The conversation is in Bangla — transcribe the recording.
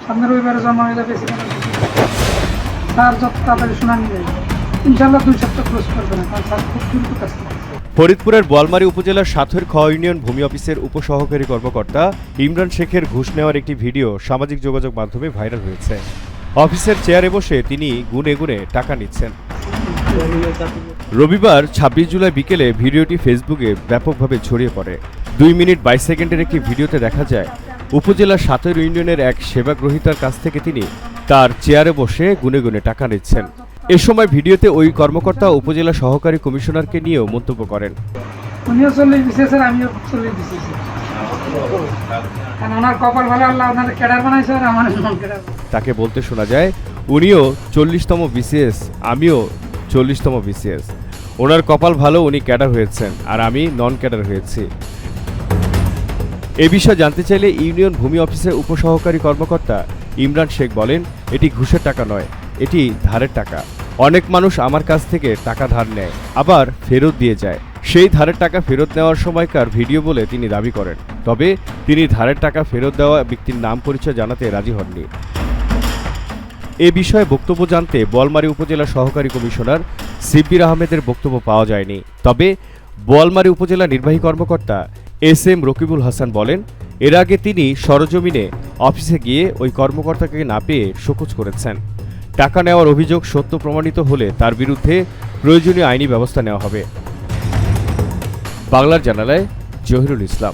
সামনের রবিবারে জমা হয়ে যাবে স্যার যত তাড়াতাড়ি শুনানি দেয় ইনশাল্লাহ 2 সপ্তাহ ক্লোজ করবে না, কারণ স্যার খুব দ্রুত কাজ করছে। ফরিদপুরের বোয়ালমারী উপজেলার সাথের খ ইউনিয়ন ভূমি অফিসের উপসহকারী কর্মকর্তা ইমরান শেখের ঘুষ নেওয়ার একটি ভিডিও সামাজিক যোগাযোগ মাধ্যমে ভাইরাল হয়েছে। অফিসের চেয়ারে বসে তিনি গুনে গুনে টাকা নিচ্ছেন। রবিবার 26 জুলাই বিকেলে ভিডিওটি ফেসবুকে ব্যাপকভাবে ছড়িয়ে পড়ে। 2 মিনিট 22 সেকেন্ডের একটি ভিডিওতে দেখা যায় উপজেলার সাতের ইউনিয়নের এক সেবাগ্রহীতার কাছ থেকে তিনি তার চেয়ারে বসে গুনে গুনে টাকা নিচ্ছেন। এ সময় ভিডিওতে ওই কর্মকর্তা উপজেলা সহকারী কমিশনারকে নিয়েও মন্তব্য করেন। উনিও 40 দিছে স্যার, আমিও 40 দিছি স্যার, কারণ ওনার কপাল ভালো, আল্লাহ ওনার ক্যাডার বানাইছে আর আমার নন ক্যাডার। তাকে বলতে শোনা যায় উনিও 40তম বিসিএস, আমিও 40তম বিসিএস। ওনার কপাল ভালো, উনি ক্যাডার হয়েছেন আর আমি নন ক্যাডার হয়েছি। এ বিষয়ে জানতে চাইলে ইউনিয়ন ভূমি অফিসের উপসহকারী কর্মকর্তা ইমরান শেখ বলেন, এটি ঘুষের টাকা নয়, এটি ধারের টাকা। অনেক মানুষ আমার কাছ থেকে টাকা ধার নেয়, আবার ফেরত দিয়ে যায়। সেই ধারের টাকা ফেরত নেওয়ার সময়কার ভিডিও বলে তিনি দাবি করেন। তবে তিনি ধারের টাকা ফেরত দেওয়া ব্যক্তির নাম পরিচয় জানাতে রাজি হননি। এ বিষয়ে বক্তব্য জানতে বোয়ালমারী উপজেলা সহকারী কমিশনার শিব্বির আহমেদের বক্তব্য পাওয়া যায়নি। তবে বোয়ালমারী উপজেলা নির্বাহী কর্মকর্তা এস.এম. রকিবুল হাসান বলেন, এর আগে তিনি সরজমিনে অফিসে গিয়ে ওই কর্মকর্তাকে না পেয়ে শোকজ করেছেন। টাকা নেওয়ার অভিযোগ সত্য প্রমাণিত হলে তার বিরুদ্ধে প্রয়োজনীয় আইনি ব্যবস্থা নেওয়া হবে। বাংলার জানালায় জহিরুল ইসলাম।